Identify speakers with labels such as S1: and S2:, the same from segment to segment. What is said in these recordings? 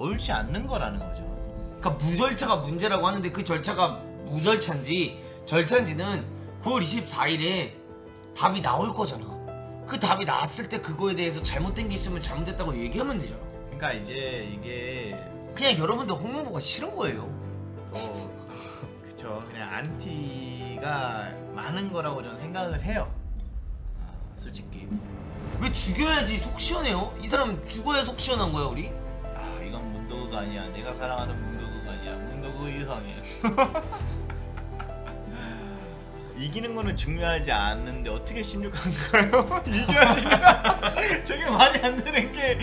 S1: 옳지 않는 거라는 거죠.
S2: 그러니까 무절차가 문제라고 하는데 그 절차가 무절차인지 절차인지는 9월 24일에 답이 나올 거잖아. 그 답이 나왔을 때 그거에 대해서 잘못된 게 있으면 잘못됐다고 얘기하면 되잖아.
S1: 그러니까 이제 이게
S2: 그냥 여러분들 홍명보가 싫은 거예요.
S1: 그쵸, 그냥 안티가 많은 거라고 저는 생각을 해요. 솔직히
S2: 왜 죽여야지 속 시원해요? 이 사람 죽어야 속 시원한 거야 우리?
S1: 이건 문도그가 아니야. 내가 사랑하는 문도그가 아니야. 문도그 이상해. 이기는 거는 중요하지 않는데 어떻게 16강가요? 이겨야지. 저게 말이 안 되는 게,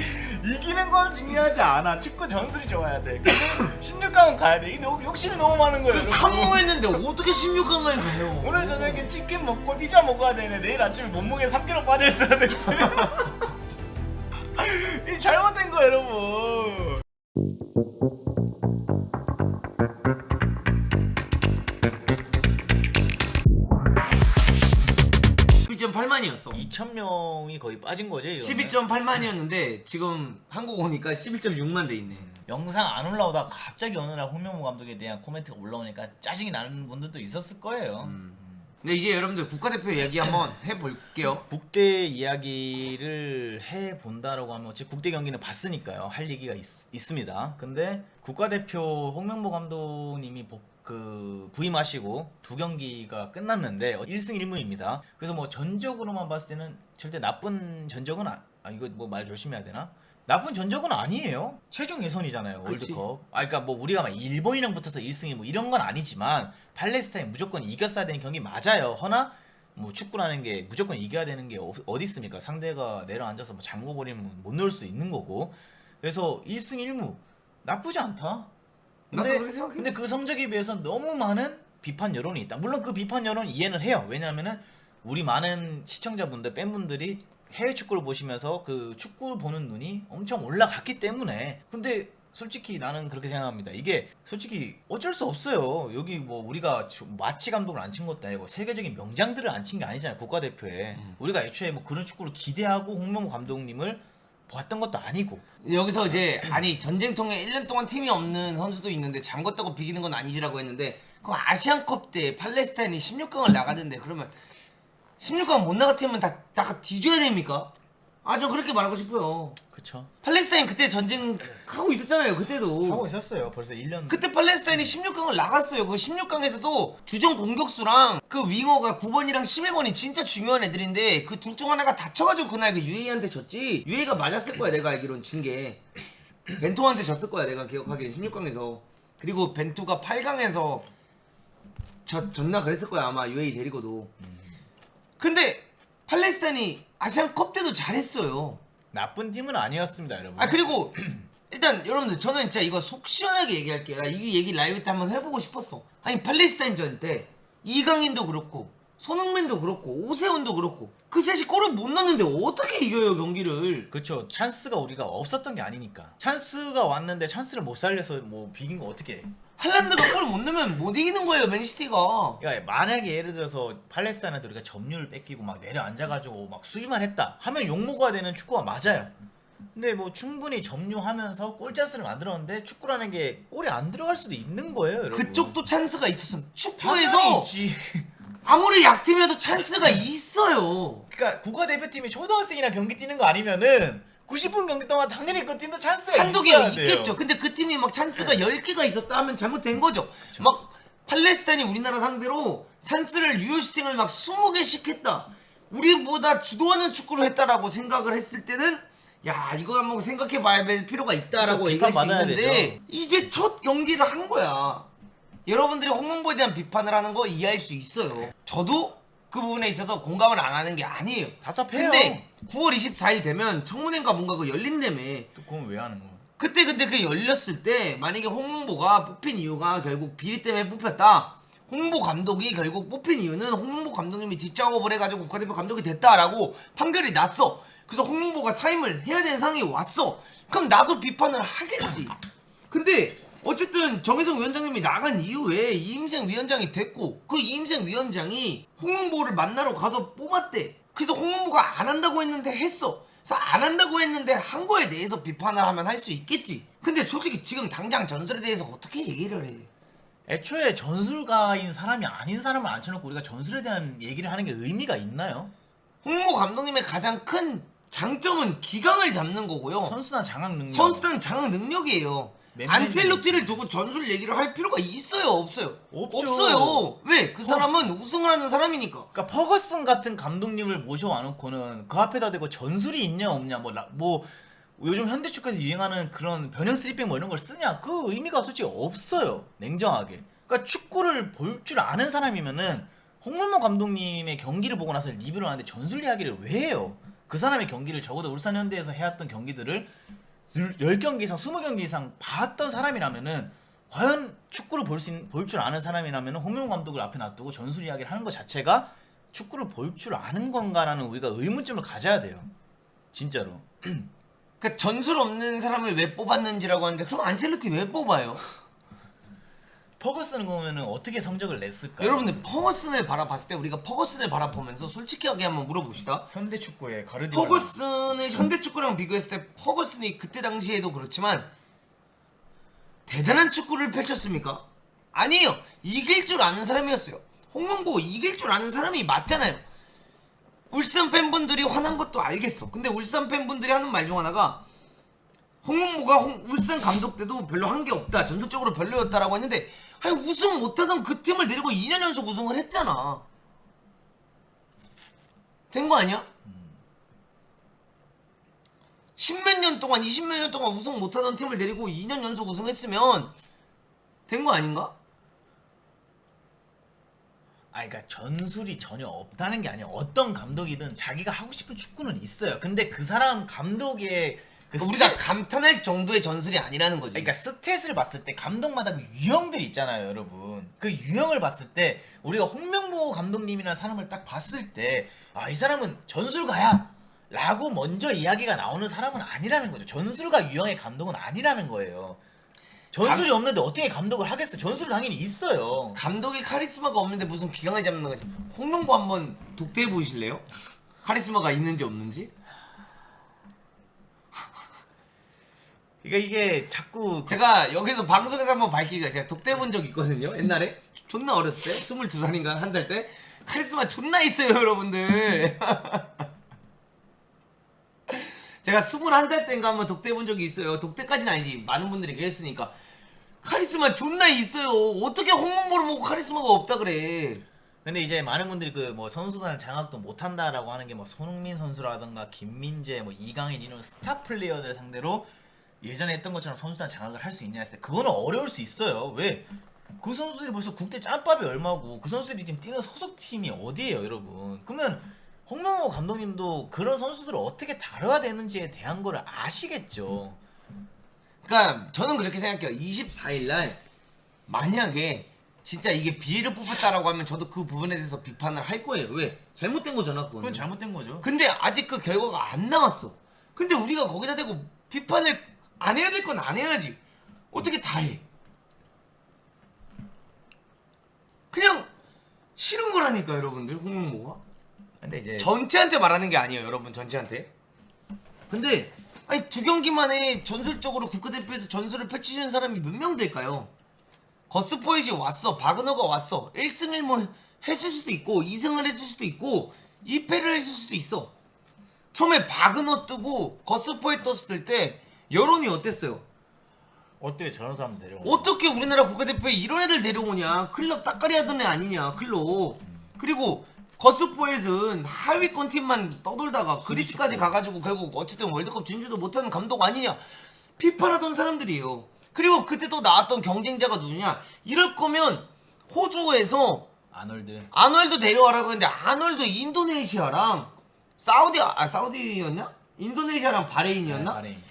S1: 이기는 건 중요하지 않아. 축구 전술이 좋아야 돼. 근데 16강은 가야 돼. 이게 욕심이 너무 많은 거예요.
S2: 그 산모했는데 어떻게 16강을 가요?
S1: 오늘 저녁에 치킨 먹고 피자 먹어야 되네. 내일 아침에 몸무게 3kg 빠져 있어야 되는데. 이 잘못된 거야, 여러분.
S2: 11.8만이었어.
S1: 2,000명이 거의 빠진 거지.
S2: 12.8만이었는데 지금 한국 오니까 11.6만 돼 있네.
S1: 영상 안 올라오다가 갑자기 어느 날 홍명보 감독에 대한 코멘트가 올라오니까 짜증이 나는 분들도 있었을 거예요.
S2: 근데 이제 여러분들 국가대표 얘기 한번 해볼게요.
S1: 국대 이야기를 해본다라고 하면 어차피 국대 경기는 봤으니까요. 할 얘기가 있습니다. 근데 국가대표 홍명보 감독님이 부임하시고 두 경기가 끝났는데 1승 1무입니다. 그래서 뭐 전적으로만 봤을 때는 절대 나쁜 전적은 이거 뭐 말 조심해야 되나? 나쁜 전적은 아니에요. 최종 예선이잖아요.
S2: 그치.
S1: 월드컵. 그러니까 뭐 우리가 막 일본이랑 붙어서 1승 1무 이런 건 아니지만 팔레스타인 무조건 이겼어야 되는 경기 맞아요. 허나 뭐 축구라는 게 무조건 이겨야 되는 게 어디 있습니까? 상대가 내려앉아서 뭐 잠궈 버리면 못 넣을 수도 있는 거고. 그래서 1승 1무 나쁘지 않다.
S2: 나도 그렇게 생각해.
S1: 근데 그 성적에 비해서 너무 많은 비판 여론이 있다. 물론 그 비판 여론 이해는 해요. 왜냐하면은 우리 많은 시청자분들, 팬분들이 해외 축구를 보시면서 그 축구 보는 눈이 엄청 올라갔기 때문에. 근데 솔직히 나는 그렇게 생각합니다. 이게 솔직히 어쩔 수 없어요. 여기 뭐 우리가 마치 감독을 안 친 것도 아니고 세계적인 명장들을 안 친 게 아니잖아요. 국가대표에. 우리가 애초에 뭐 그런 축구를 기대하고 홍명보 감독님을 봤던 것도 아니고.
S2: 여기서 이제 아니 전쟁통에 1년 동안 팀이 없는 선수도 있는데 잠궜다고 비기는 건 아니지라고 했는데, 그럼 아시안컵 때 팔레스타인이 16강을 나가던데 그러면 16강 못 나갔으면 다 뒤져야 됩니까? 저 그렇게 말하고 싶어요.
S1: 그쵸.
S2: 팔레스타인 그때 전쟁하고 있었잖아요. 그때도
S1: 하고 있었어요. 벌써 1년.
S2: 그때 팔레스타인이 16강을 나갔어요. 그 16강에서도 주전 공격수랑 그 윙어가 9번이랑 11번이 진짜 중요한 애들인데 그 둘 중 하나가 다쳐가지고 그날 그 UAE한테 졌지. UAE가 맞았을 거야. 내가 알기로는 진 게 벤투한테 졌을 거야. 내가 기억하기엔 16강에서. 그리고 벤투가 8강에서 졌나 그랬을 거야. 아마 UAE 데리고도. 근데 팔레스타인이 아시안컵 때도 잘했어요.
S1: 나쁜 팀은 아니었습니다, 여러분.
S2: 그리고 일단 여러분들 저는 진짜 이거 속 시원하게 얘기할게요. 나 이 얘기 라이브 때 한번 해보고 싶었어. 아니 팔레스타인전 때 이강인도 그렇고 손흥민도 그렇고 오세훈도 그렇고 그 셋이 골을 못 넣는데 어떻게 이겨요 경기를.
S1: 그쵸. 찬스가 우리가 없었던 게 아니니까. 찬스가 왔는데 찬스를 못 살려서 뭐 비긴 거 어떻게 해?
S2: 할란드가 골 못 넣으면 못 이기는 거예요 맨시티가.
S1: 그러니까 만약에 예를 들어서 팔레스타인한테 우리가 점유를 뺏기고 막 내려앉아가지고 막 수비만 했다 하면 욕먹어야 되는 축구가 맞아요. 근데 뭐 충분히 점유하면서 골찬스를 만들었는데 축구라는 게 골이 안 들어갈 수도 있는 거예요, 여러분.
S2: 그쪽도 찬스가 있었으면
S1: 당연히
S2: 축구에서
S1: 있지.
S2: 아무리 약팀이어도 찬스가 있어요.
S1: 그러니까 국가대표팀이 초등학생이랑 경기 뛰는 거 아니면은 90분 경기 동안 당연히 그 팀도 찬스가
S2: 한두 개
S1: 있어야 돼요.
S2: 있겠죠. 근데 그 팀이 막 찬스가 10개가 있었다 하면 잘못된 거죠. 막 팔레스타인이 우리나라 상대로 찬스를 유효슈팅을 막 20개씩 했다. 우리보다 주도하는 축구를 했다라고 생각을 했을 때는 야 이거 한번 생각해 봐야 될 필요가 있다라고
S1: 그렇죠.
S2: 얘기할 수
S1: 비판받아야
S2: 있는데
S1: 되죠.
S2: 이제 첫 경기를 한 거야. 여러분들이 홍명보에 대한 비판을 하는 거 이해할 수 있어요. 저도 그 부분에 있어서 공감을 안 하는 게 아니에요.
S1: 답답해요.
S2: 근데 9월 24일 되면 청문회가 뭔가 그 열린다며.
S1: 또 그건 왜 하는 거야?
S2: 그때 근데 그 열렸을 때 만약에 홍명보가 뽑힌 이유가 결국 비리 때문에 뽑혔다. 홍명보 감독이 결국 뽑힌 이유는 홍명보 감독님이 뒷작업을 해가지고 국가대표 감독이 됐다라고 판결이 났어. 그래서 홍명보가 사임을 해야 되는 상황이 왔어. 그럼 나도 비판을 하겠지. 근데 어쨌든 정혜성 위원장님이 나간 이후에 이임생 위원장이 됐고 그 이임생 위원장이 홍명보를 만나러 가서 뽑았대. 그래서 홍명보가 안 한다고 했는데 했어. 그래서 안 한다고 했는데 한 거에 대해서 비판을 하면 할 수 있겠지. 근데 솔직히 지금 당장 전술에 대해서 어떻게 얘기를 해?
S1: 애초에 전술가인 사람이 아닌 사람을 앉혀놓고 우리가 전술에 대한 얘기를 하는 게 의미가 있나요?
S2: 홍보 감독님의 가장 큰 장점은 기강을 잡는 거고요.
S1: 선수단 장악 능력.
S2: 선수단 장악 능력이에요. 안첼로티를 두고 전술 얘기를 할 필요가 있어요, 없어요?
S1: 없죠.
S2: 없어요. 왜? 그 사람은 우승을 하는 사람이니까.
S1: 그러니까 퍼거슨 같은 감독님을 모셔와놓고는 그 앞에다 대고 전술이 있냐 없냐 뭐 요즘 현대 축구에서 유행하는 그런 변형 3백 뭐 이런 걸 쓰냐 그 의미가 솔직히 없어요. 냉정하게. 그러니까 축구를 볼 줄 아는 사람이면은 홍문모 감독님의 경기를 보고 나서 리뷰를 하는데 전술 이야기를 왜 해요? 그 사람의 경기를 적어도 울산 현대에서 해왔던 경기들을 10경기 이상 20경기 이상 봤던 사람이라면은 과연 축구를 볼 줄 아는 사람이라면은 홍명호 감독을 앞에 놔두고 전술 이야기를 하는 것 자체가 축구를 볼 줄 아는 건가라는 우리가 의문점을 가져야 돼요. 진짜로.
S2: 그러니까 전술 없는 사람을 왜 뽑았는지라고 하는데 그럼 안첼로티 왜 뽑아요?
S1: 퍼거슨은 그러면은 어떻게 성적을 냈을까요?
S2: 여러분들 퍼거슨을 바라봤을 때 우리가 퍼거슨을 바라보면서 솔직하게 한번 물어봅시다.
S1: 현대 축구의 가르디올라.
S2: 퍼거슨을 현대 축구랑 비교했을 때 퍼거슨이 그때 당시에도 그렇지만 대단한 축구를 펼쳤습니까? 아니에요. 이길 줄 아는 사람이었어요. 홍명보 이길 줄 아는 사람이 맞잖아요. 울산 팬분들이 화난 것도 알겠어. 근데 울산 팬분들이 하는 말 중 하나가 홍명보가 울산 감독 때도 별로 한 게 없다. 전술적으로 별로였다라고 했는데 아니 우승 못하던 그 팀을 데리고 2년 연속 우승을 했잖아. 된 거 아니야? 10몇 년 동안 20몇 년 동안 우승 못하던 팀을 데리고 2년 연속 우승했으면 된 거 아닌가?
S1: 그러니까 전술이 전혀 없다는 게 아니야. 어떤 감독이든 자기가 하고 싶은 축구는 있어요. 근데 그 사람 감독의 그
S2: 우리가 감탄할 정도의 전술이 아니라는 거지.
S1: 그러니까 스탯을 봤을 때 감독마다 그 유형들이 있잖아요, 여러분. 그 유형을 봤을 때 우리가 홍명보 감독님이라는 사람을 딱 봤을 때 이 사람은 전술가야 라고 먼저 이야기가 나오는 사람은 아니라는 거죠. 전술가 유형의 감독은 아니라는 거예요. 전술이 없는데 어떻게 감독을 하겠어? 전술 당연히 있어요.
S2: 감독이 카리스마가 없는데 무슨 기강을 잡는 거지. 홍명보 한번 독대해 보실래요? 카리스마가 있는지 없는지?
S1: 그러니까 이게 자꾸
S2: 제가 여기서 방송에서 한번 밝히기가 제가 독대해 본 적 있거든요. 옛날에 존나 어렸을 때 22살인가 1살 때 카리스마 존나 있어요, 여러분들. 제가 21살 때인가 한번 독대해 본 적이 있어요. 독대까지는 아니지. 많은 분들이 계셨으니까. 카리스마 존나 있어요. 어떻게 홍명보를 보고 카리스마가 없다 그래.
S1: 근데 이제 많은 분들이 그 뭐 선수단 장악도 못한다라고 하는 게 뭐 손흥민 선수라든가 김민재, 뭐 이강인 이런 스타 플레이어들 상대로 예전에 했던 것처럼 선수단 장악을 할 수 있냐 했을 때 그거는 어려울 수 있어요. 왜? 그 선수들이 벌써 국대 짬밥이 얼마고 그 선수들이 지금 뛰는 소속팀이 어디예요, 여러분? 그러면 홍명호 감독님도 그런 선수들을 어떻게 다뤄야 되는지에 대한 거를 아시겠죠.
S2: 그러니까 저는 그렇게 생각해요. 24일날 만약에 진짜 이게 비리를 뽑혔다라고 하면 저도 그 부분에 대해서 비판을 할 거예요. 왜? 잘못된 거잖아, 그거는.
S1: 그건 잘못된 거죠.
S2: 근데 아직 그 결과가 안 나왔어. 근데 우리가 거기다 대고 비판을 안 해야 될 건 안 해야지. 어떻게 다 해? 그냥 싫은 거라니까, 여러분들. 홍명보가.
S1: 근데 이제
S2: 전체한테 말하는 게 아니에요, 여러분. 전체한테. 근데 아니 2경기만에 전술적으로 국가대표에서 전술을 펼치는 사람이 몇 명 될까요? 거스포엣이 왔어. 바그너가 왔어. 1승 1무 했을 수도 있고 2승을 했을 수도 있고 2패를 했을 수도 있어. 처음에 바그너 뜨고 거스포엣 떴을 때 여론이 어땠어요?
S1: 어떻게 저런 사람 데려오냐?
S2: 어떻게 우리나라 국가대표에 이런 애들 데려오냐. 클럽 따까리 하던 애 아니냐, 클럽. 그리고 거스포엣은 하위권 팀만 떠돌다가 그리스까지 가가지고 결국 어쨌든 월드컵 진출도 못하는 감독 아니냐 비판하던 사람들이에요. 그리고 그때 또 나왔던 경쟁자가 누구냐. 이럴 거면 호주에서 아놀드 데려와라고 했는데 아놀드 인도네시아랑 사우디였나? 인도네시아랑 바레인이었나?
S1: 바레인.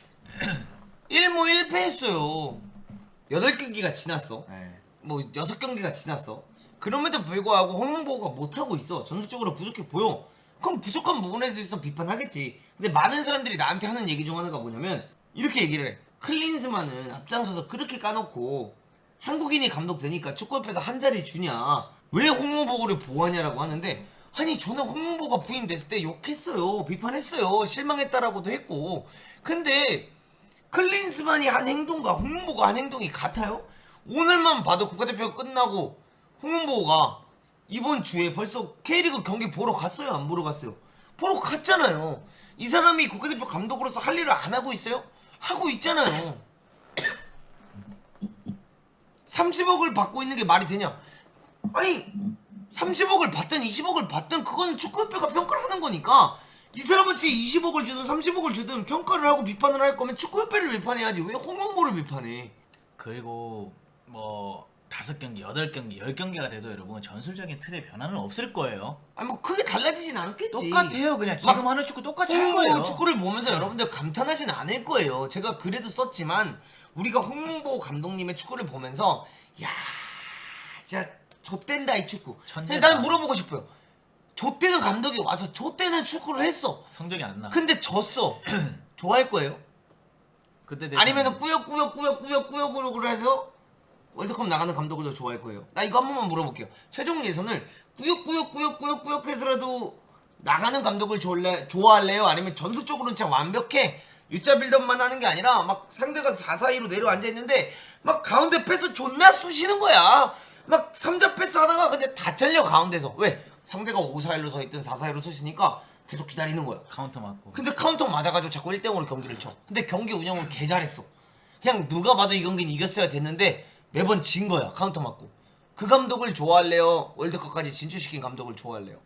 S2: 1무 1패 했어요. 8경기가 지났어.
S1: 네.
S2: 뭐 6경기가 지났어. 그럼에도 불구하고 홍명보가 못하고 있어. 전술적으로 부족해 보여. 그럼 부족한 부분에서 있어 비판하겠지. 근데 많은 사람들이 나한테 하는 얘기 중 하나가 뭐냐면 이렇게 얘기를 해. 클린스만은 앞장서서 그렇게 까놓고 한국인이 감독 되니까 축구협회에서 한 자리 주냐, 왜 홍명보를 보호하냐라고 하는데, 아니 저는 홍명보가 부임됐을 때 욕했어요. 비판했어요. 실망했다라고도 했고. 근데 클린스만이 한 행동과 홍명보가 한 행동이 같아요? 오늘만 봐도 국가대표 끝나고 홍명보가 이번 주에 벌써 K리그 경기 보러 갔어요? 안 보러 갔어요? 보러 갔잖아요. 이 사람이 국가대표 감독으로서 할 일을 안 하고 있어요? 하고 있잖아요. 30억을 받고 있는 게 말이 되냐? 아니 30억을 받든 20억을 받든 그건 축구협회가 평가를 하는 거니까 이 사람한테 20억을 주든 30억을 주든 평가를 하고 비판을 할 거면 축구협회를 비판해야지 왜 홍명보를 비판해?
S1: 그리고 뭐 5경기, 8경기, 10경기가 돼도 여러분 전술적인 틀의 변화는 없을 거예요.
S2: 아니 뭐 크게 달라지진 않겠지.
S1: 똑같아요. 그냥 지금
S2: 막
S1: 하는 축구 똑같이 할 거예요.
S2: 축구를 보면서 여러분들 감탄하진 않을 거예요. 제가 글에도 썼지만 우리가 홍명보 감독님의 축구를 보면서 야 진짜 좆된다 이 축구. 근데
S1: 천재다.
S2: 나는 물어보고 싶어요. 좆되는 감독이 와서 좆되는 축구를 했어.
S1: 성적이 안 나.
S2: 근데 졌어. 좋아할 거예요?
S1: 그때
S2: 아니면은 꾸역꾸역꾸역꾸역꾸역꾸역으로 해서 월드컵 나가는 감독을 더 좋아할 거예요? 나 이거 한 번만 물어볼게요. 최종 예선을 꾸역꾸역꾸역꾸역꾸역 해서라도 나가는 감독을 좋아할래요? 아니면 전술적으로는 진짜 완벽해 U자 빌드업만 하는 게 아니라 막 상대가 4-4-2로 내려앉아 있는데 막 가운데 패스 존나 쑤시는 거야. 막 3자 패스 하다가 근데 다 잘려 가운데서. 왜? 상대가 5-4-1로 서 있든 4-4-1로 서있으니까 계속 기다리는 거야.
S1: 카운터 맞고.
S2: 근데 카운터 맞아가지고 자꾸 1대0으로 경기를 쳐. 근데 경기 운영을 개 잘했어. 그냥 누가 봐도 이 경기는 이겼어야 됐는데 매번 진 거야. 카운터 맞고. 그 감독을 좋아할래요? 월드컵까지 진출시킨 감독을 좋아할래요?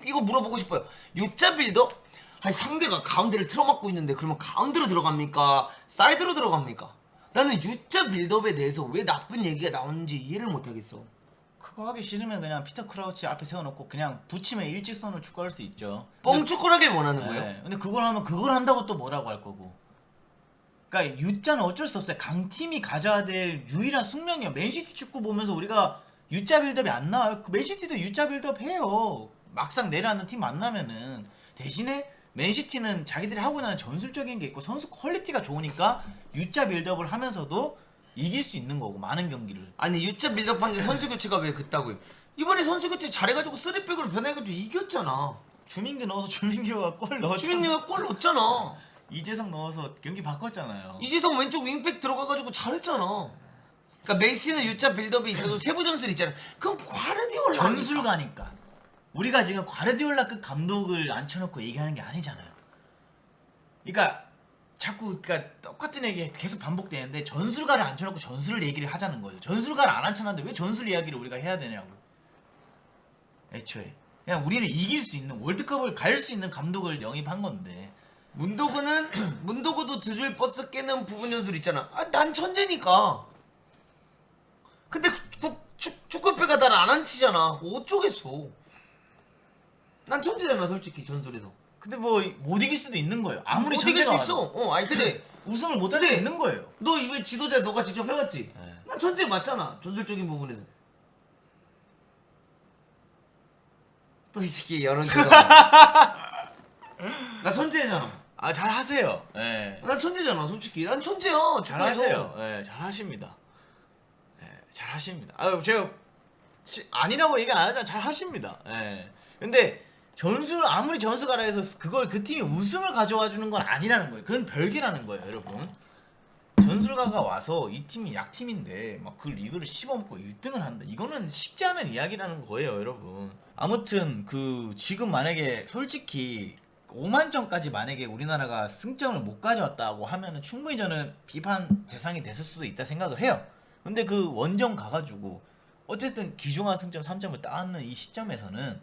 S2: 이거 물어보고 싶어요. U자 빌드업? 아니 상대가 가운데를 틀어막고 있는데 그러면 가운데로 들어갑니까? 사이드로 들어갑니까? 나는 U자 빌드업에 대해서 왜 나쁜 얘기가 나오는지 이해를 못하겠어.
S1: 그거 하기 싫으면 그냥 피터 크라우치 앞에 세워놓고 그냥 붙이면 일직선으로 축구할 수 있죠.
S2: 뻥축구를 하길 원하는 거예요?
S1: 네. 근데 그걸 하면 그걸 한다고 또 뭐라고 할 거고. 그러니까 U자는 어쩔 수 없어요. 강팀이 가져야 될 유일한 숙명이에요. 맨시티 축구 보면서 우리가 U자 빌드업이 안 나와요. 맨시티도 U자 빌드업 해요. 막상 내려앉는 팀 만나면은. 대신에 맨시티는 자기들이 하고 있는 전술적인 게 있고 선수 퀄리티가 좋으니까 U자 빌드업을 하면서도 이길 수 있는 거고 많은 경기를.
S2: 아니 U자 빌드업 한 게 선수 교체가 왜 그따고요? 이번에 선수 교체 잘해가지고 3백으로 변해가지고 이겼잖아.
S1: 주민규 넣어서 주민규가 골 넣었잖아.
S2: 주민이가 골 넣었잖아.
S1: 이재성 넣어서 경기 바꿨잖아요.
S2: 이지성 왼쪽 윙백 들어가가지고 잘했잖아. 그러니까 메시는 U자 빌드업이 있어도 세부 전술 있잖아. 그럼 과르디올라
S1: 전술가니까. 우리가 지금 과르디올라급 감독을 앉혀놓고 얘기하는 게 아니잖아요. 그러니까 자꾸 그러니까 똑같은 얘기 계속 반복되는데 전술가를 앉혀놓고 전술을 얘기를 하자는 거죠. 전술가를 안 앉혀놨는데 왜 전술 이야기를 우리가 해야 되냐고. 애초에 그냥 우리는 이길 수 있는 월드컵을 갈 수 있는 감독을 영입한 건데.
S2: 문도구도 드릴 버스 깨는 부분 연술 있잖아. 아, 난 천재니까. 근데 축구협회가 날 안 앉히잖아. 어쩌겠어. 난 천재잖아 솔직히 전술에서.
S1: 근데 뭐 못 이길 수도 있는 거예요. 아무리
S2: 못 이길 수
S1: 천재가
S2: 있어. 아니 근데
S1: 우승을 못 할 수 있는 거예요.
S2: 너 이번에 지도자 너가 직접 해봤지?
S1: 네.
S2: 난 천재 맞잖아 전술적인 부분에서. 또 이 새끼 여론조사. 나 천재잖아.
S1: 아 잘하세요. 예.
S2: 난 천재잖아 솔직히. 난 천재야.
S1: 잘하세요. 예, 잘하십니다. 예, 잘하십니다. 아, 제가 아니라고 얘기 안 하잖아. 잘하십니다. 예. 근데 아무리 전술가라 해서 그걸 그 팀이 우승을 가져와 주는 건 아니라는 거예요. 그건 별개라는 거예요, 여러분. 전술가가 와서 이 팀이 약팀인데 막 그 리그를 씹어먹고 1등을 한다. 이거는 쉽지 않은 이야기라는 거예요, 여러분. 아무튼 지금 만약에 솔직히 5만 점까지 만약에 우리나라가 승점을 못 가져왔다고 하면은 충분히 저는 비판 대상이 됐을 수도 있다 생각을 해요. 근데 그 원정 가가지고 어쨌든 기중한 승점 3점을 따는 이 시점에서는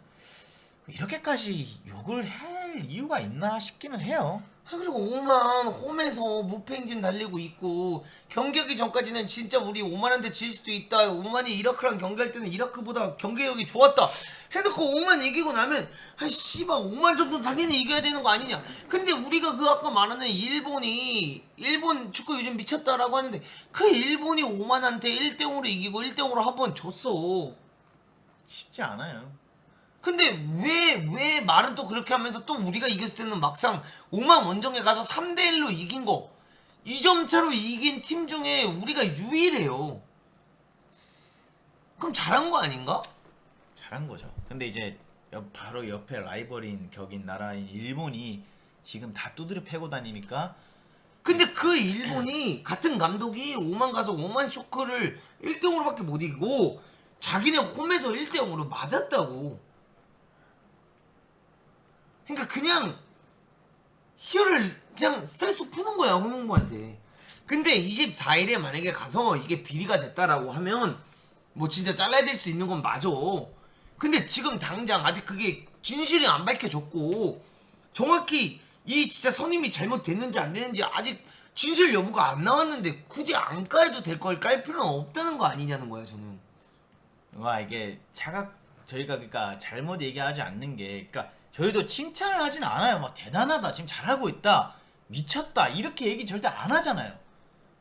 S1: 이렇게까지 욕을 할 이유가 있나 싶기는 해요.
S2: 아, 그리고 오만 홈에서 무패행진 달리고 있고 경기하기 전까지는 진짜 우리 오만한테 질 수도 있다. 오만이 이라크랑 경기할 때는 이라크보다 경기력이 좋았다 해놓고 오만 이기고 나면 아 씨발 오만 정도 당연히 이겨야 되는 거 아니냐. 근데 우리가 그 아까 말하는 일본 축구 요즘 미쳤다라고 하는데 그 일본이 오만한테 1대0으로 이기고 1대0으로 한 번 졌어.
S1: 쉽지 않아요.
S2: 근데 왜 말은 또 그렇게 하면서 또 우리가 이겼을 때는 막상 오만 원정에 가서 3대1로 이긴 거 2점 차로 이긴 팀 중에 우리가 유일해요. 그럼 잘한 거 아닌가?
S1: 잘한 거죠. 근데 이제 바로 옆에 라이벌인 격인 나라인 일본이 지금 다 두드려 패고 다니니까
S2: 근데 그 일본이 같은 감독이 오만 가서 오만 쇼크를 1대0으로밖에 못 이기고 자기네 홈에서 1대0으로 맞았다고. 그러니까 그냥 희열을 그냥 스트레스 푸는 거야 홍명보한테. 근데 24일에 만약에 가서 이게 비리가 됐다라고 하면 뭐 진짜 잘라야 될 수 있는 건 맞아. 근데 지금 당장 아직 그게 진실이 안 밝혀졌고 정확히 이 진짜 선임이 잘못됐는지 안 됐는지 아직 진실 여부가 안 나왔는데 굳이 안 까도 될 걸 깔 필요는 없다는 거 아니냐는 거야 저는.
S1: 와 이게 저희가 그러니까 잘못 얘기하지 않는 게 그러니까 저희도 칭찬을 하진 않아요. 막 대단하다 지금 잘하고 있다 미쳤다 이렇게 얘기 절대 안 하잖아요.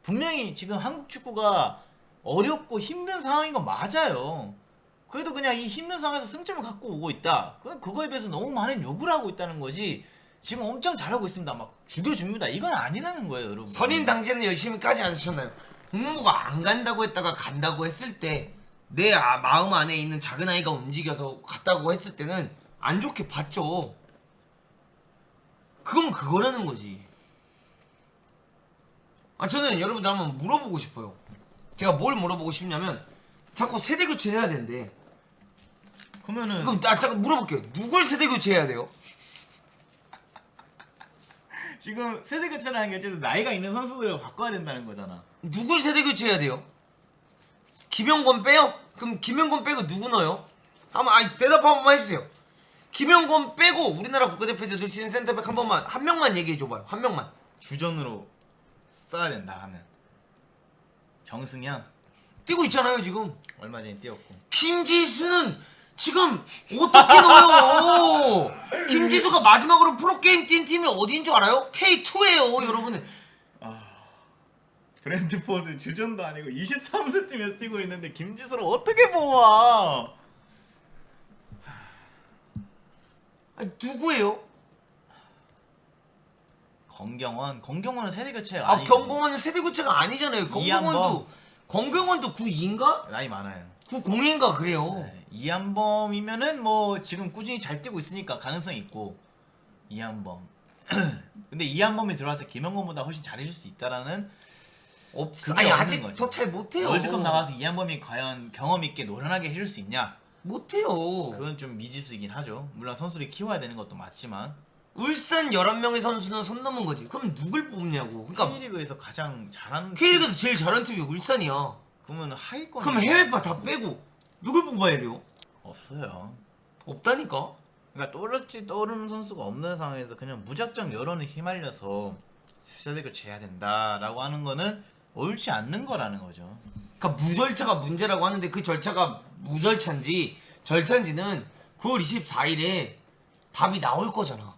S1: 분명히 지금 한국 축구가 어렵고 힘든 상황인 건 맞아요. 그래도 그냥 이 힘든 상황에서 승점을 갖고 오고 있다. 그거에 비해서 너무 많은 요구를 하고 있다는 거지. 지금 엄청 잘하고 있습니다. 막 죽여줍니다. 이건 아니라는 거예요, 여러분.
S2: 선임 당시에는 열심히 까지 않으셨나요? 홍명보가 안 간다고 했다가 간다고 했을 때 내 마음 안에 있는 작은 아이가 움직여서 갔다고 했을 때는 안 좋게 봤죠. 그건 그거라는 거지. 저는 여러분들 한번 물어보고 싶어요. 제가 뭘 물어보고 싶냐면 자꾸 세대 교체를 해야 되는데
S1: 그러면은
S2: 그럼 잠깐 물어볼게요. 누굴 세대 교체해야 돼요?
S1: 지금 세대 교체라는 게 어쨌든 나이가 있는 선수들을 바꿔야 된다는 거잖아.
S2: 누굴 세대 교체해야 돼요? 김영권 빼요? 그럼 김영권 빼고 누구 넣어요? 대답 한 번만 해주세요. 김영권 빼고 우리나라 국가대표에서 넣을 수 있는 센터백 한 명만 얘기해줘봐요. 한 명만.
S1: 주전으로 써야 된다 하면 정승현
S2: 뛰고 있잖아요 지금.
S1: 얼마 전에 뛰었고
S2: 김지수는 지금 어떻게 넣어요? 김지수가 마지막으로 프로게임 뛴 팀이 어디인 줄 알아요? K2예요 여러분은.
S1: 브랜드포드 주전도 아니고 23세 팀에서 뛰고 있는데 김지수를 어떻게 뽑아?
S2: 누구예요?
S1: 건경원은 세대 교체 아니고
S2: 경공원은 세대 교체가 아니잖아요.
S1: 이한범.
S2: 건경원도 9인가?
S1: 나이 많아요.
S2: 90인가 그래요.
S1: 네, 이한범이면은 뭐 지금 꾸준히 잘 뛰고 있으니까 가능성이 있고 이한범. 근데 이한범이 들어와서 김영건보다 훨씬 잘해줄 수 있다라는 그게
S2: 아직
S1: 없는 거죠.
S2: 더 잘 못해요.
S1: 월드컵 나가서 이한범이 과연 경험 있게 노련하게 해줄 수 있냐?
S2: 못해요.
S1: 그건 좀 미지수이긴 하죠. 물론 선수를 키워야 되는 것도 맞지만
S2: 울산 11명의 선수는 손 넘은 거지. 그럼 누굴 뽑냐고. 그러니까
S1: K리그에서 가장 잘하는
S2: K리그에서 제일 잘하는 팀이 울산이야.
S1: 그러면 하위권
S2: 그럼 해외파 다 빼고 누굴 뽑아야 돼요?
S1: 없어요.
S2: 없다니까.
S1: 그러니까 떠오르는 선수가 없는 상황에서 그냥 무작정 여론에 휘말려서 세대 교체해야 된다라고 하는 거는 옳지 않는 거라는 거죠.
S2: 그러니까 무절차가 문제라고 하는데 그 절차가 무절차인지 절차인지는 9월 24일에 답이 나올 거잖아.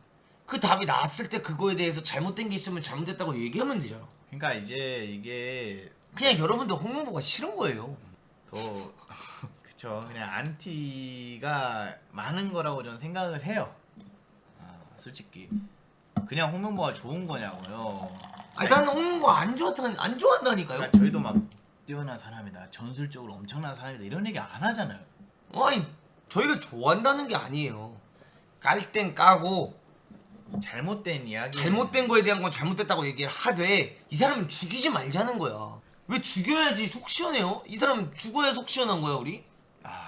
S2: 그 답이 나왔을 때 그거에 대해서 잘못된 게 있으면 잘못됐다고 얘기하면 되잖아.
S1: 그러니까 이제 이게
S2: 그냥 여러분들 홍명보가 싫은 거예요.
S1: 더 그쵸 그냥 안티가 많은 거라고 저는 생각을 해요. 솔직히 그냥 홍명보가 좋은 거냐고요.
S2: 난 홍명보 안 좋아한다니까요.
S1: 그러니까 저희도 막 뛰어난 사람이다, 전술적으로 엄청난 사람이다 이런 얘기 안 하잖아요.
S2: 아니 저희가 좋아한다는 게 아니에요. 깔 땐 까고
S1: 잘못된 이야기.
S2: 잘못된 거에 대한 건 잘못됐다고 얘기를 하되 이 사람을 죽이지 말자는 거야. 왜 죽여야지 속 시원해요? 이 사람 죽어야 속 시원한 거야 우리?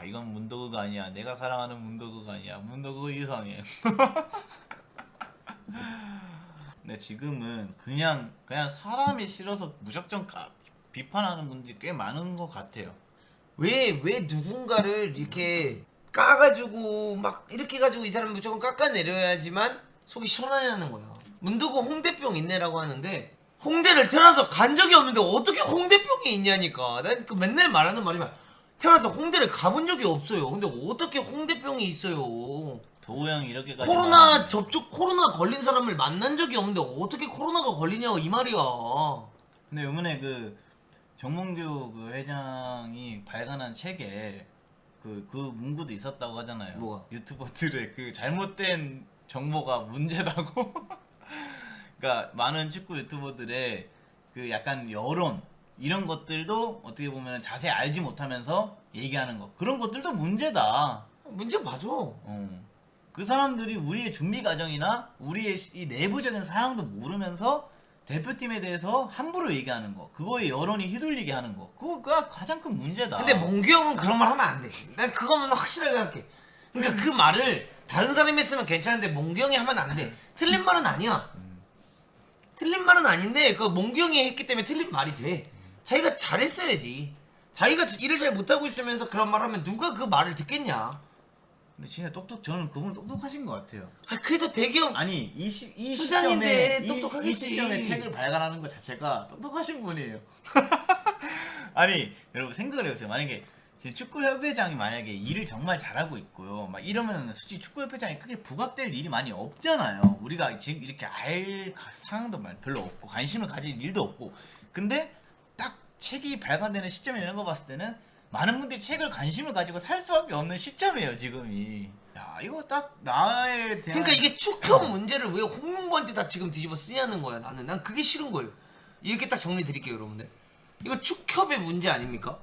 S1: 이건 문도그가 아니야. 내가 사랑하는 문도그가 아니야. 문도그 이상해. 근데 지금은 그냥 사람이 싫어서 무작정 비판하는 분들이 꽤 많은 것 같아요.
S2: 왜 누군가를 이렇게 까가지고 막 이렇게 가지고 이 사람 무조건 깎아내려야지만 속이 시원하냐는 거야. 문도구 홍대병 있네라고 하는데 홍대를 태어나서 간 적이 없는데 어떻게 홍대병이 있냐니까. 난 그 맨날 말하는 말이면 태어나서 홍대를 가본 적이 없어요. 근데 어떻게 홍대병이 있어요.
S1: 도우 형 이렇게까지
S2: 코로나 걸린 사람을 만난 적이 없는데 어떻게 코로나가 걸리냐고 이 말이야.
S1: 근데 요번에 그 정몽규 그 회장이 발간한 책에 그 문구도 있었다고 하잖아요.
S2: 뭐가?
S1: 유튜버들의 그 잘못된 정보가 문제라고. 그러니까 많은 축구 유튜버들의 그 약간 여론 이런 것들도 어떻게 보면 자세히 알지 못하면서 얘기하는 거 그런 것들도 문제다.
S2: 문제 맞아.
S1: 그 사람들이 우리의 준비 과정이나 우리의 이 내부적인 사항도 모르면서 대표팀에 대해서 함부로 얘기하는 거, 그거에 여론이 휘둘리게 하는 거, 그거가 가장 큰 문제다.
S2: 근데 몽규 형은 그런 말 하면 안 돼. 난 그거는 확실하게 할게. 그러니까 그 말을 다른 사람이 했으면 괜찮은데 몽규 형이 하면 안 돼. 틀린 말은 아니야. 틀린 말은 아닌데 그 몽규 형이 했기 때문에 틀린 말이 돼. 자기가 잘했어야지. 자기가 일을 잘 못하고 있으면서 그런 말 하면 누가 그 말을 듣겠냐.
S1: 근데 진짜 저는 그분 똑똑하신 것 같아요.
S2: 아 그래도 대기업
S1: 아니 이 시점에
S2: 수장인데 똑똑하겠지.
S1: 이 시점에 책을 발간하는 것 자체가 똑똑하신 분이에요. 아니 여러분 생각을 해보세요. 만약에 지금 축구협회장이 만약에 일을 정말 잘하고 있고요, 막 이러면 솔직히 축구협회장이 크게 부각될 일이 많이 없잖아요. 우리가 지금 이렇게 알 상황도 별로 없고 관심을 가질 일도 없고. 근데 딱 책이 발간되는 시점에 이런 거 봤을 때는 많은 분들이 책을 관심을 가지고 살 수밖에 없는 시점이에요 지금이. 야 이거 딱 나에 대한
S2: 그러니까 이게 축협 문제를 왜 홍명보한테 다 지금 뒤집어 쓰냐는 거야. 난 그게 싫은 거예요. 이렇게 딱 정리 드릴게요 여러분들. 이거 축협의 문제 아닙니까?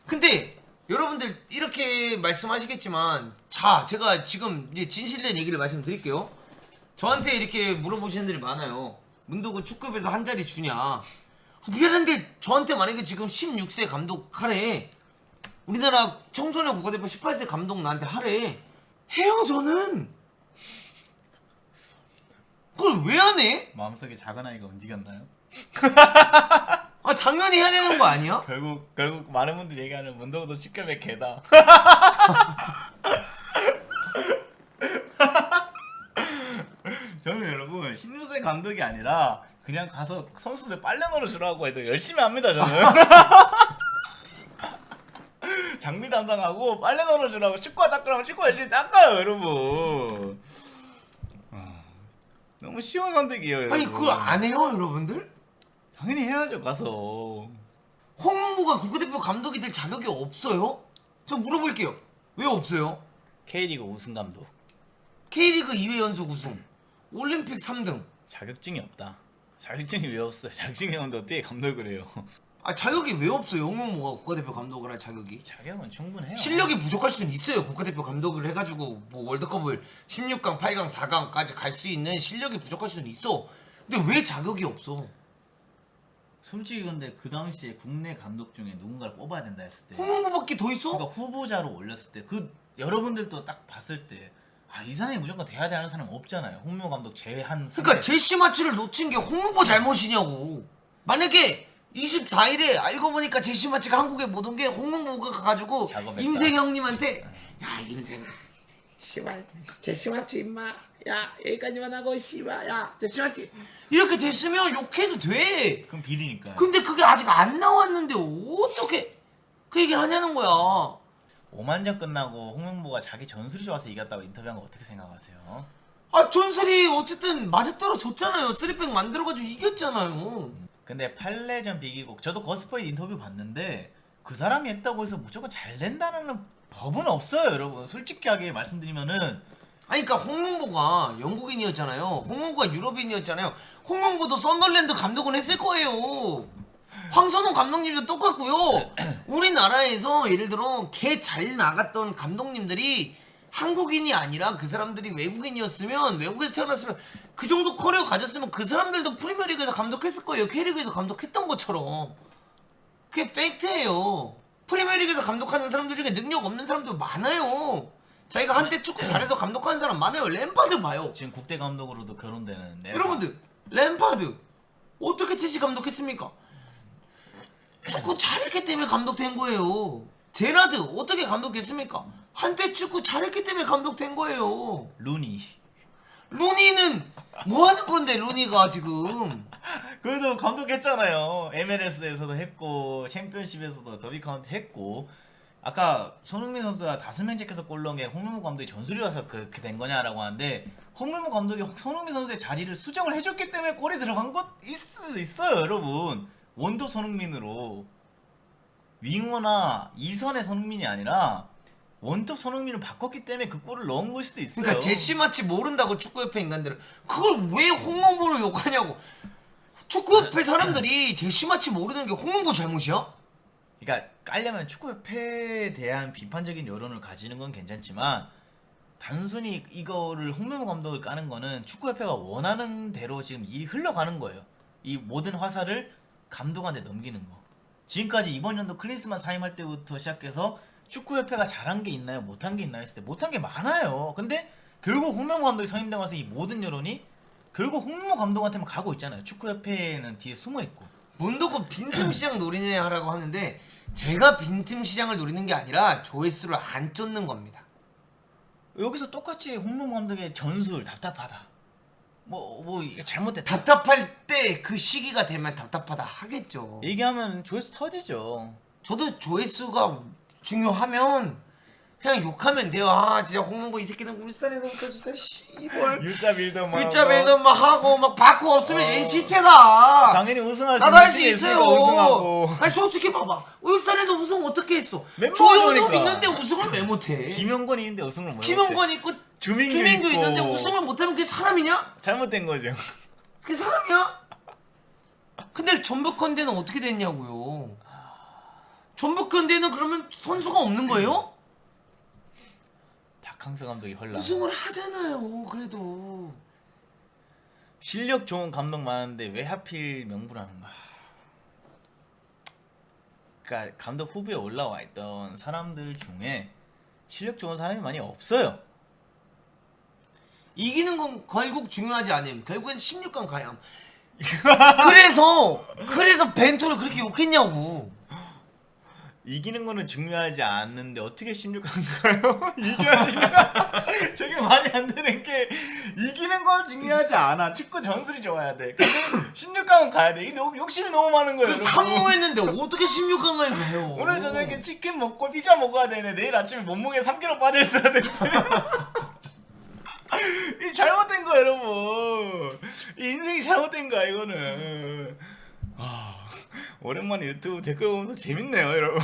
S2: 근데 여러분들 이렇게 말씀하시겠지만 자 제가 지금 이제 진실된 얘기를 말씀드릴게요. 저한테 이렇게 물어보시는 분들이 많아요. 문도구 축구협에서 한 자리 주냐. 미안한데 저한테 만약에 지금 16세 감독 하래, 우리나라 청소년 국가대표 18세 감독 나한테 하래, 해요 저는. 그걸 왜 안 해?
S1: 마음속에 작은 아이가 움직였나요?
S2: 아 당연히 해야 되는 거 아니야?
S1: 결국 많은 분들이 얘기하는 문도구도 축협의 개다. 저는 여러분 16세 감독이 아니라 그냥 가서 선수들 빨래 널어주라고 해도 열심히 합니다 저는. 장비 담당하고 빨래 널어주라고, 축구화 닦으라고 축구 열심히 닦아요 여러분. 너무 쉬운 선택이에요 여러분.
S2: 아니 그걸 안 해요 여러분들?
S1: 당연히 해야죠 가서.
S2: 홍명보가 국가대표 감독이 될 자격이 없어요? 저 물어볼게요. 왜 없어요?
S1: K리그 우승 감독
S2: K리그 2회 연속 우승, 올림픽 3등.
S1: 자격증이 없다. 자격증이 왜 없어요? 자격증이 없는데 어떻게 감독을 해요?
S2: 아 자격이 왜 없어요? 홍명보가 국가대표 감독을 할 자격이.
S1: 자격은 충분해요.
S2: 실력이 부족할 수는 있어요. 국가대표 감독을 해가지고 뭐 월드컵을 16강, 8강, 4강까지 갈 수 있는 실력이 부족할 수는 있어. 근데 왜 자격이 없어?
S1: 솔직히 근데 그 당시에 국내 감독 중에 누군가를 뽑아야 된다 했을 때,
S2: 홍명보밖에 더 있어?
S1: 그러니까 후보자로 올렸을 때 그 여러분들도 딱 봤을 때 이 사람이 무조건 돼야 되는 사람 없잖아요. 홍명보 감독 제외한.
S2: 그러니까 제시 마치를 놓친 게 홍명보 잘못이냐고. 만약에 24일에 알고 보니까 제시 마치가 한국에 못 온 게 홍명보가 가가지고
S1: 작업했다.
S2: 임생 형님한테
S3: 야 임생 씨발 제시마치 임마 야 여기까지만 하고 씨발 야 제시마치
S2: 이렇게 됐으면 욕해도 돼.
S1: 그럼 비리니까.
S2: 근데 그게 아직 안 나왔는데 어떻게 그 얘기를 하냐는 거야.
S1: 5만전 끝나고 홍명보가 자기 전술이 좋아서 이겼다고 인터뷰한 거 어떻게 생각하세요?
S2: 아 전설이 어쨌든 맞아떨어 줬잖아요. 쓰리백 만들어가지고 이겼잖아요.
S1: 근데 8레전 비기고 저도 거스포인 인터뷰 봤는데 그 사람이 했다고 해서 무조건 잘 된다는 법은 없어요 여러분. 솔직하게 말씀드리면은.
S2: 아니 그러니까 홍명보가 영국인이었잖아요. 홍명보가 유럽인이었잖아요. 홍명보도 썬더랜드 감독은 했을 거예요. 황선홍 감독님도 똑같고요. 우리나라에서 예를 들어 개 잘 나갔던 감독님들이 한국인이 아니라 그 사람들이 외국인이었으면, 외국에서 태어났으면, 그 정도 커리어 가졌으면 그 사람들도 프리미어리그에서 감독했을 거예요. K리그에서 감독했던 것처럼. 그게 팩트예요. 프리미어리그에서 감독하는 사람들 중에 능력 없는 사람도 많아요. 자기가 한때 축구 잘해서 감독하는 사람 많아요. 램파드 봐요.
S1: 지금 국대 감독으로도 거론되는
S2: 여러분들 램파드 어떻게 첼시 감독했습니까? 축구 잘했기 때문에 감독된 거예요. 제라드 어떻게 감독했습니까? 한때 축구 잘했기 때문에 감독된 거예요.
S1: 루니.
S2: 루니는 뭐 하는 건데 루니가 지금.
S1: 그래도 감독했잖아요. MLS에서도 했고 챔피언십에서도 더비 카운트 했고. 아까 손흥민 선수가 다섯 명째께서 골 넣은 게 홍명보 감독이 전술이라서 그렇게 된 거냐라고 하는데, 홍명보 감독이 손흥민 선수의 자리를 수정을 해줬기 때문에 골이 들어간 것 있을 수도 있어요 여러분. 원톱 손흥민으로 윙어나 2선의 손흥민이 아니라 원톱 손흥민을 바꿨기 때문에 그 골을 넣은 걸 수도 있어요.
S2: 그러니까 제시 마치 모른다고 축구협회 인간들은 그걸 왜 홍명보를 욕하냐고. 축구협회 사람들이 제시 마치 모르는 게 홍명보 잘못이야?
S1: 그러니까 깔려면 축구협회에 대한 비판적인 여론을 가지는 건 괜찮지만, 단순히 이거를 홍명보 감독을 까는 거는 축구협회가 원하는 대로 지금 일이 흘러가는 거예요. 이 모든 화살을 감독한테 넘기는 거. 지금까지 이번 연도 클린스만 사임할 때부터 시작해서 축구협회가 잘한 게 있나요? 못한 게 있나요? 했을 때 못한 게 많아요. 근데 결국 홍명보 감독이 선임되고 나서 이 모든 여론이 결국 홍명보 감독한테만 가고 있잖아요. 축구협회는 뒤에 숨어있고.
S2: 문도고 빈틈 시장 노리네 하라고 하는데 제가 빈틈 시장을 노리는 게 아니라 조회수를 안 쫓는 겁니다.
S1: 여기서 똑같이 홍명보 감독의 전술 답답하다. 뭐 이게 잘못됐다.
S2: 답답할 때 그 시기가 되면 답답하다 하겠죠.
S1: 얘기하면 조회수 터지죠.
S2: 저도 조회수가 중요하면 그냥 욕하면 돼요. 아 진짜 홍문고 이 새끼는 울산에서부터 진짜 씨발
S1: 유자 빌더 막
S2: 유자 빌더 막 하고 막 바꾸 없으면 얘 시체다.
S1: 당연히 우승할 수
S2: 나도 할 수
S1: 있는
S2: 있어요.
S1: 팀이 있으니까 우승하고.
S2: 아니 솔직히 봐봐. 울산에서 우승 어떻게 했어?
S1: 멤버가
S2: 조현욱
S1: 그러니까.
S2: 있는데 우승을 왜 못해?
S1: 김영건이 있는데 우승을 못
S2: 김영건 있고
S1: 주민규
S2: 주민규
S1: 있고.
S2: 있는데 우승을 못하면 그게 사람이냐?
S1: 잘못된 거죠.
S2: 그게 사람이야? 근데 전북현대는 어떻게 됐냐고요? 전북현대는 그러면 선수가 없는 거예요?
S1: 박항서 감독이 헐라.
S2: 우승을 하잖아요. 그래도
S1: 실력 좋은 감독 많은데 왜 하필 명불하는가? 그러니까 감독 후보에 올라와 있던 사람들 중에 실력 좋은 사람이 많이 없어요.
S2: 이기는 건 결국 중요하지 않음. 결국엔 16강 가야. 그래서 벤투를 그렇게 욕했냐고.
S1: 이기는 거는 중요하지 않는데 어떻게 16강가요? 이겨야지. 저게 말이 안 되는 게 이기는 건 중요하지 않아. 축구 전술이 좋아야 돼. 근데 16강은 가야 돼. 이게 욕심이 너무 많은 거예요.
S2: 그
S1: 여러분.
S2: 상무했는데 어떻게 16강을 가요?
S1: 오늘 저녁에 치킨 먹고 피자 먹어야 되는데 내일 아침에 몸무게 3kg 빠져 있어야 되는데. 이 잘못된 거야 여러분. 이 인생이 잘못된 거야 이거는. 오랜만에 유튜브 댓글 보면서 재밌네요 여러분.